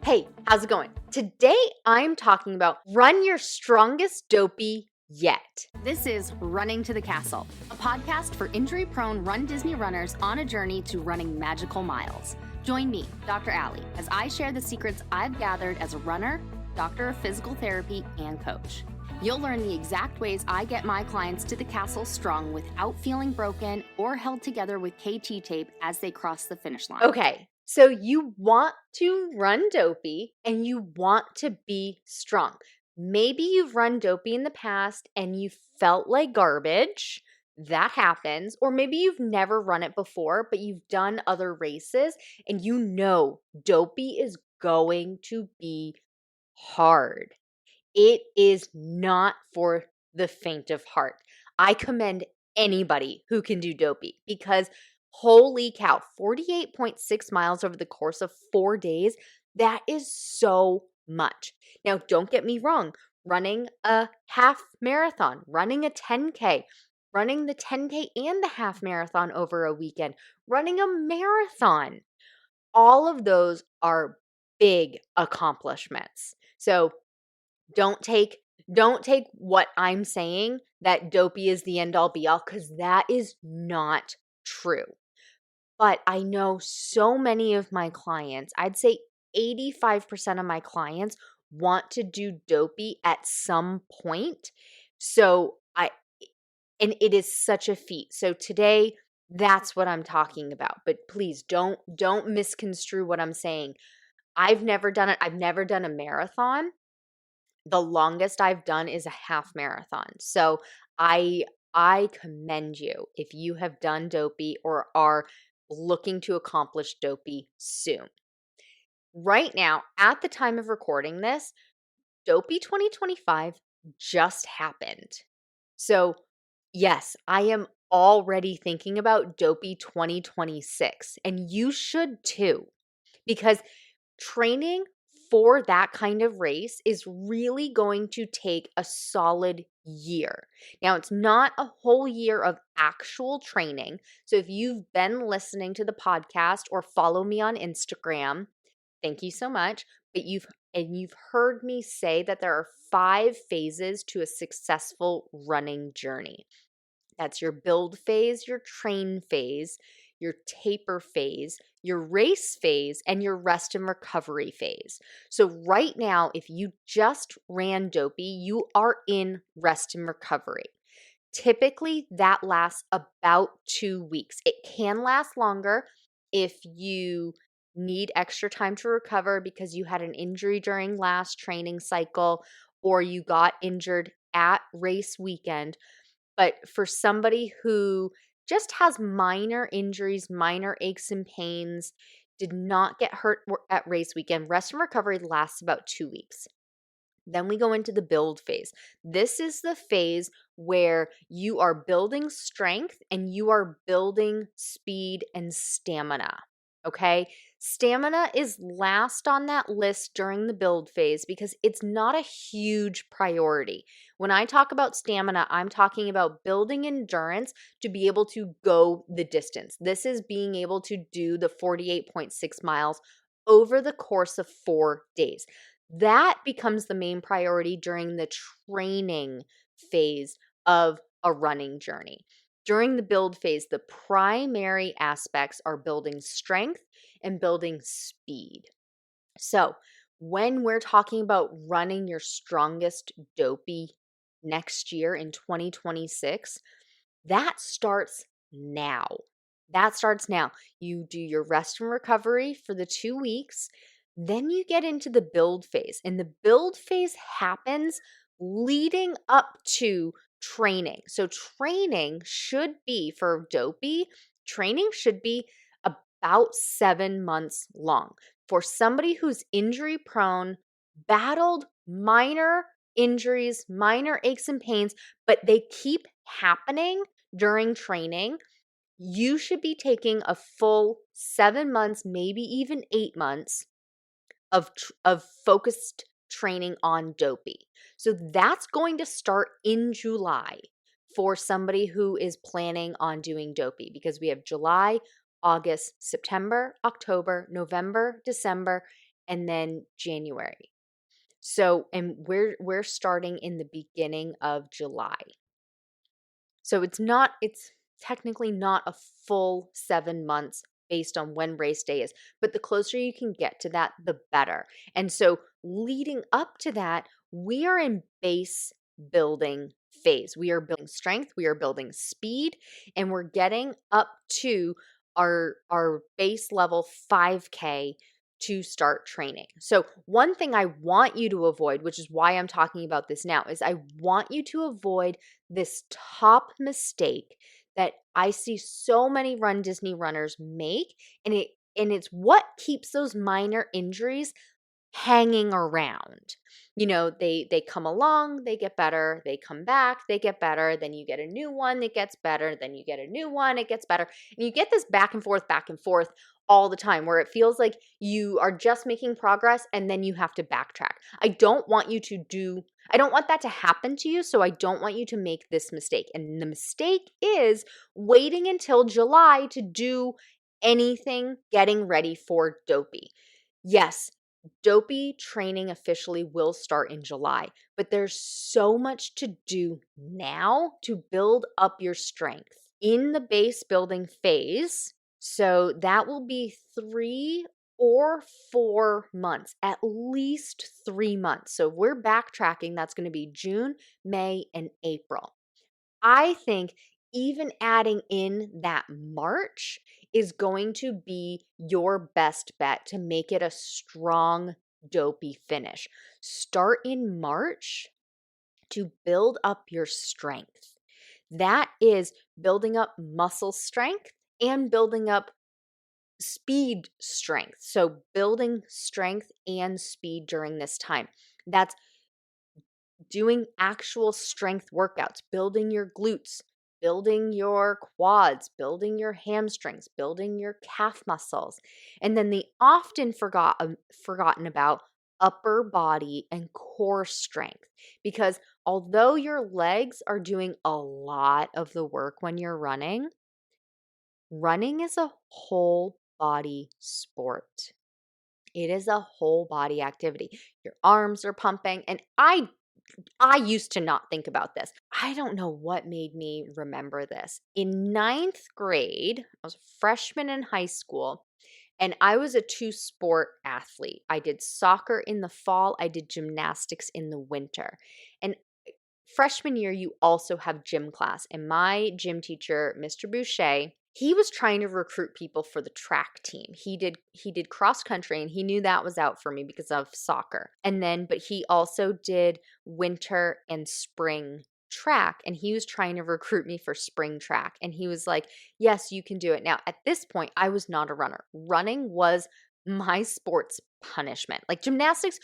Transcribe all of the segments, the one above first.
Hey, how's it going? Today I'm talking about run your strongest dopey yet. This is Running to the Castle, a podcast for injury-prone RunDisney runners on a journey to running magical miles. Join me, Dr. Allie, as I share the secrets I've gathered as a runner, doctor of physical therapy, and coach. You'll learn the exact ways I get my clients to the castle strong without feeling broken or held together with KT tape as they cross the finish line. Okay, so you want to run dopey and you want to be strong. Maybe you've run dopey in the past and you felt like garbage. That happens. Or maybe you've never run it before, but you've done other races and you know dopey is going to be hard. It is not for the faint of heart. I commend anybody who can do dopey because holy cow, 48.6 miles over the course of 4 days, that is so much. Now, don't get me wrong, running a half marathon, running a 10K, running the 10K and the half marathon over a weekend, running a marathon, all of those are big accomplishments. So don't take what I'm saying that dopey is the end all be all, because that is not true. But I know so many of my clients, I'd say 85% of my clients want to do dopey at some point. And it is such a feat. So today, that's what I'm talking about. But please don't misconstrue what I'm saying. I've never done it. I've never done a marathon. The longest I've done is a half marathon. So I commend you if you have done dopey or are looking to accomplish dopey soon. Right now, at the time of recording this, Dopey 2025 just happened. So yes, I am already thinking about Dopey 2026, and you should too, because training for that kind of race is really going to take a solid year. Now, it's not a whole year of actual training. So if you've been listening to the podcast or follow me on Instagram, thank you so much. But you've heard me say that there are 5 phases to a successful running journey. That's your build phase, your train phase, your taper phase, your race phase, and your rest and recovery phase. So right now, if you just ran dopey, you are in rest and recovery. Typically, that lasts about 2 weeks. It can last longer if you need extra time to recover because you had an injury during last training cycle or you got injured at race weekend. But for somebody who just has minor injuries, minor aches and pains, did not get hurt at race weekend, rest and recovery lasts about 2 weeks. Then we go into the build phase. This is the phase where you are building strength and you are building speed and stamina. Okay? Stamina is last on that list during the build phase because it's not a huge priority. When I talk about stamina, I'm talking about building endurance to be able to go the distance. This is being able to do the 48.6 miles over the course of 4 days. That becomes the main priority during the training phase of a running journey. During the build phase, the primary aspects are building strength and building speed. So when we're talking about running your strongest dopey next year in 2026, that starts now. You do your rest and recovery for the 2 weeks. Then you get into the build phase. And the build phase happens leading up to training. So training should be for dopey, training should be about 7 months long. For somebody who's injury prone, battled minor injuries, minor aches and pains, but they keep happening during training, you should be taking a full 7 months, maybe even 8 months of focused training on dopey. So that's going to start in July for somebody who is planning on doing dopey, because we have July, August, September, October, November, December, and then January. So, and we're starting in the beginning of July. So it's technically not a full 7 months based on when race day is, but the closer you can get to that, the better. And so leading up to that, we are in base building phase. We are building strength, we are building speed, and we're getting up to our base level 5K to start training. So, one thing I want you to avoid, which is why I'm talking about this now, is I want you to avoid this top mistake that I see so many RunDisney runners make, and it's what keeps those minor injuries hanging around. They come along, they get better, they come back, they get better, then you get a new one that gets better, then you get a new one, it gets better. And you get this back and forth all the time where it feels like you are just making progress and then you have to backtrack. I don't want that to happen to you, so I don't want you to make this mistake. And the mistake is waiting until July to do anything getting ready for Dopey. Yes, Dopey training officially will start in July, but there's so much to do now to build up your strength in the base building phase. So that will be 3 or 4 months, at least 3 months. So if we're backtracking, that's going to be June, May, and April. I think even adding in that March is going to be your best bet to make it a strong, dopey finish. Start in March to build up your strength. That is building up muscle strength and building up speed strength. So, building strength and speed during this time. That's doing actual strength workouts, building your glutes, building your quads, building your hamstrings, building your calf muscles. And then the often forgotten about upper body and core strength. Because although your legs are doing a lot of the work when you're running, running is a whole body sport. It is a whole body activity. Your arms are pumping, and I used to not think about this. I don't know what made me remember this. In ninth grade, I was a freshman in high school, and I was a two-sport athlete. I did soccer in the fall, I did gymnastics in the winter. And freshman year, you also have gym class. And my gym teacher, Mr. Boucher, he was trying to recruit people for the track team. He did cross country, and he knew that was out for me because of soccer. But he also did winter and spring track, and he was trying to recruit me for spring track. And he was like, "Yes, you can do it." Now, at this point, I was not a runner. Running was my sports punishment. Like gymnastics,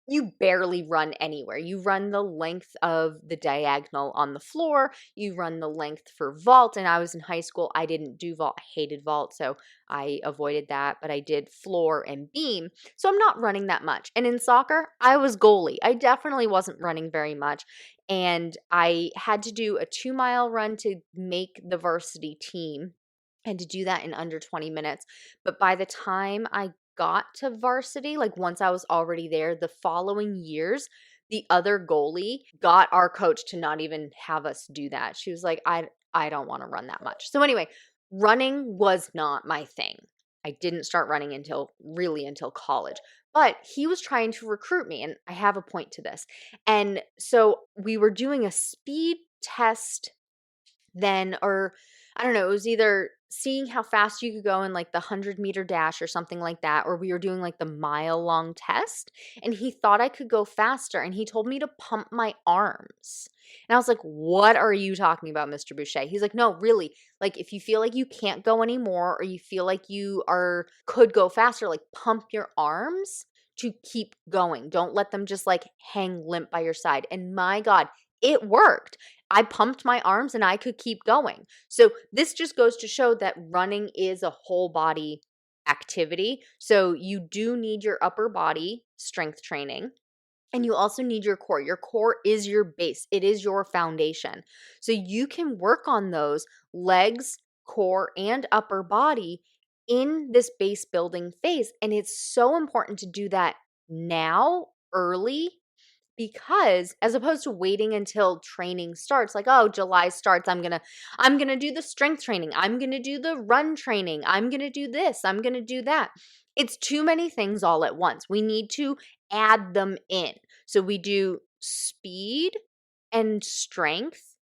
you barely run anywhere. You run the length of the diagonal on the floor. You run the length for vault. And I was in high school. I didn't do vault. I hated vault. So I avoided that. But I did floor and beam. So I'm not running that much. And in soccer, I was goalie. I definitely wasn't running very much. And I had to do a 2-mile run to make the varsity team and to do that in under 20 minutes. But by the time I got to varsity, like once I was already there, the following years, the other goalie got our coach to not even have us do that. She was like, I don't want to run that much. So anyway, running was not my thing. I didn't start running until college. But he was trying to recruit me, and I have a point to this. And so we were doing a speed test then, or I don't know, it was either seeing how fast you could go in like the 100-meter dash or something like that, or we were doing like the mile-long test, and he thought I could go faster, and he told me to pump my arms. And I was like, "What are you talking about, Mr. Boucher?" He's like, "No, really, like if you feel like you can't go anymore, or you feel like could go faster, like pump your arms to keep going. Don't let them just like hang limp by your side." And my God, it worked. I pumped my arms and I could keep going. So this just goes to show that running is a whole body activity. So you do need your upper body strength training, and you also need your core. Your core is your base. It is your foundation. So you can work on those legs, core, and upper body in this base building phase. And it's so important to do that now, early, because as opposed to waiting until training starts, like, oh, July starts, I'm going to do the strength training, I'm going to do the run training, I'm going to do this, I'm going to do that. It's too many things all at once. We need to add them in. So we do speed and strength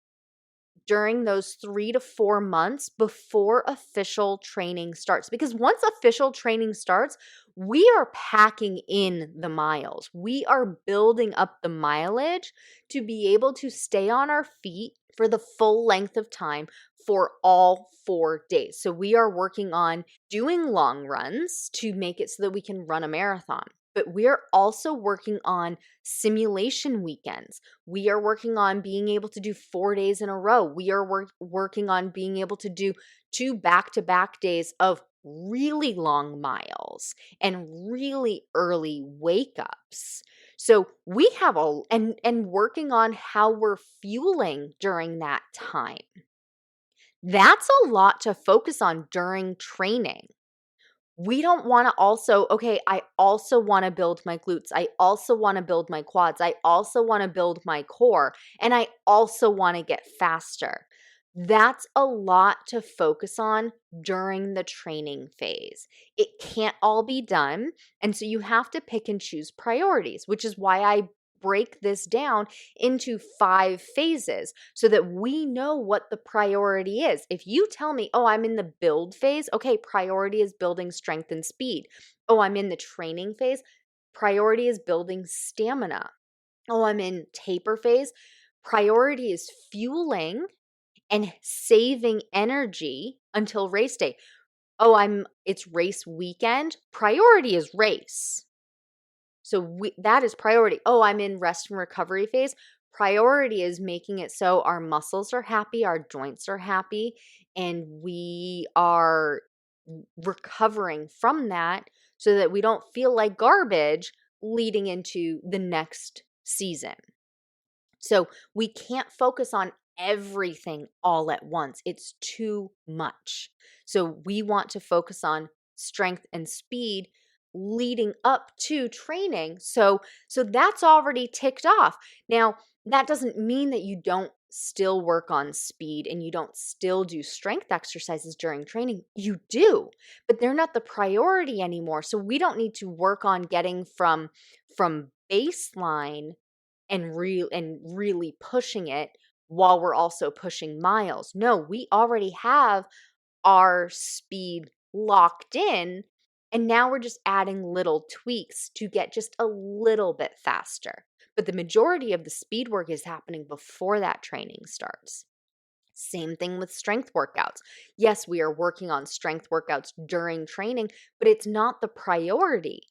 during those 3 to 4 months before official training starts. Because once official training starts, we are packing in the miles. We are building up the mileage to be able to stay on our feet for the full length of time for all 4 days. So we are working on doing long runs to make it so that we can run a marathon. But we're also working on simulation weekends. We are working on being able to do 4 days in a row. We are working on being able to do 2 back-to-back days of really long miles and really early wake ups. So we have and working on how we're fueling during that time. That's a lot to focus on during training. We don't want to also, okay, I also want to build my glutes. I also want to build my quads. I also want to build my core. And I also want to get faster. That's a lot to focus on during the training phase. It can't all be done. And so you have to pick and choose priorities, which is why I break this down into 5 phases so that we know what the priority is. If you tell me, oh, I'm in the build phase, okay, priority is building strength and speed. Oh, I'm in the training phase, priority is building stamina. Oh, I'm in taper phase, priority is fueling and saving energy until race day. Oh, it's race weekend, priority is race. So that is priority. Oh, I'm in rest and recovery phase. Priority is making it so our muscles are happy, our joints are happy, and we are recovering from that so that we don't feel like garbage leading into the next season. So we can't focus on everything all at once. It's too much. So we want to focus on strength and speed leading up to training. So that's already ticked off. Now, that doesn't mean that you don't still work on speed and you don't still do strength exercises during training. You do, but they're not the priority anymore. So we don't need to work on getting from baseline and really pushing it while we're also pushing miles. No, we already have our speed locked in, and now we're just adding little tweaks to get just a little bit faster. But the majority of the speed work is happening before that training starts. Same thing with strength workouts. Yes, we are working on strength workouts during training, but it's not the priority.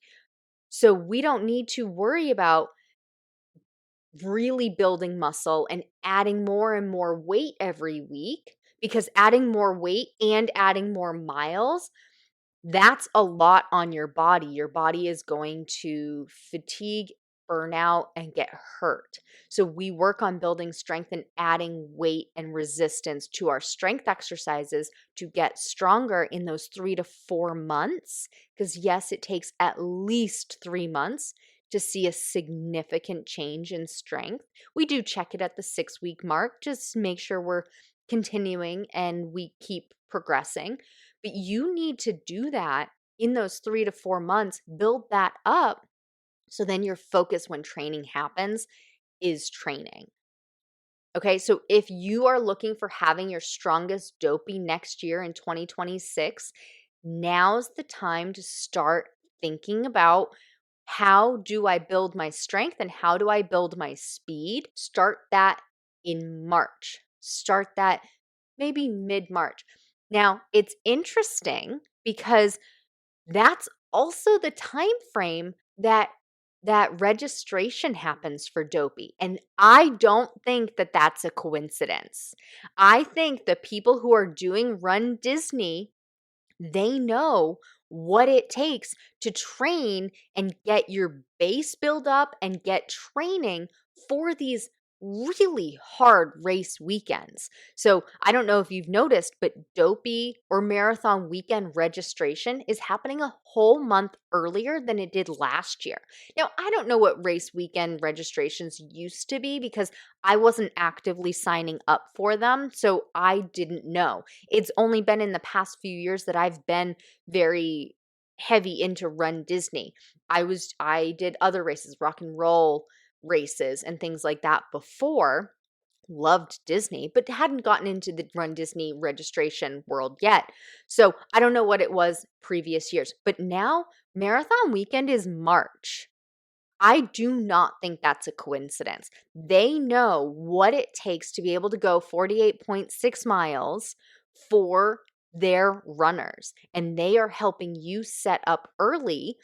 So we don't need to worry about really building muscle and adding more and more weight every week, because adding more weight and adding more miles, that's a lot on your body. Your body is going to fatigue, burn out, and get hurt. So we work on building strength and adding weight and resistance to our strength exercises to get stronger in those 3 to 4 months. Because yes, it takes at least 3 months to see a significant change in strength. We do check it at the 6-week mark, just make sure we're continuing and we keep progressing. But you need to do that in those 3 to 4 months, build that up. So then your focus when training happens is training. Okay, so if you are looking for having your strongest dopey next year in 2026, now's the time to start thinking about, how do I build my strength and how do I build my speed? Start that in March. Start that maybe mid-March. Now, it's interesting because that's also the time frame that registration happens for Dopey. And I don't think that that's a coincidence. I think the people who are doing runDisney, they know what it takes to train and get your base build up and get training for these really hard race weekends. So I don't know if you've noticed, but Dopey or marathon weekend registration is happening a whole month earlier than it did last year. Now, I don't know what race weekend registrations used to be because I wasn't actively signing up for them, so I didn't know. It's only been in the past few years that I've been very heavy into runDisney. I did other races, rock and roll races and things like that before. Loved Disney, but hadn't gotten into the runDisney registration world yet. So I don't know what it was previous years, but now marathon weekend is March. I do not think that's a coincidence. They know what it takes to be able to go 48.6 miles for their runners, and they are helping you set up early.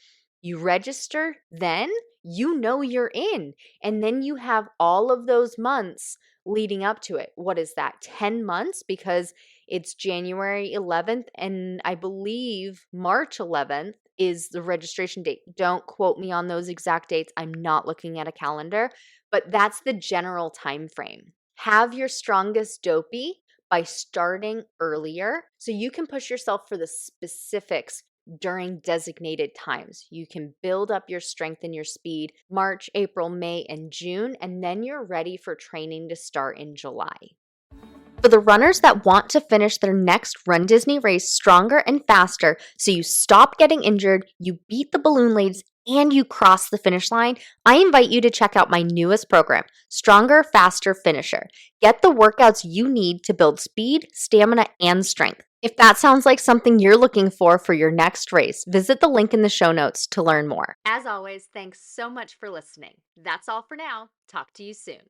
You register, then you know you're in, and then you have all of those months leading up to it. What is that? 10 months, because it's January 11th, and I believe March 11th is the registration date. Don't quote me on those exact dates. I'm not looking at a calendar, but that's the general time frame. Have your strongest dopey by starting earlier so you can push yourself for the specifics during designated times. You can build up your strength and your speed March, April, May, and June, and then you're ready for training to start in July. For the runners that want to finish their next runDisney race stronger and faster so you stop getting injured, you beat the balloon ladies, and you cross the finish line, I invite you to check out my newest program, Stronger, Faster, Finisher. Get the workouts you need to build speed, stamina, and strength. If that sounds like something you're looking for your next race, visit the link in the show notes to learn more. As always, thanks so much for listening. That's all for now. Talk to you soon.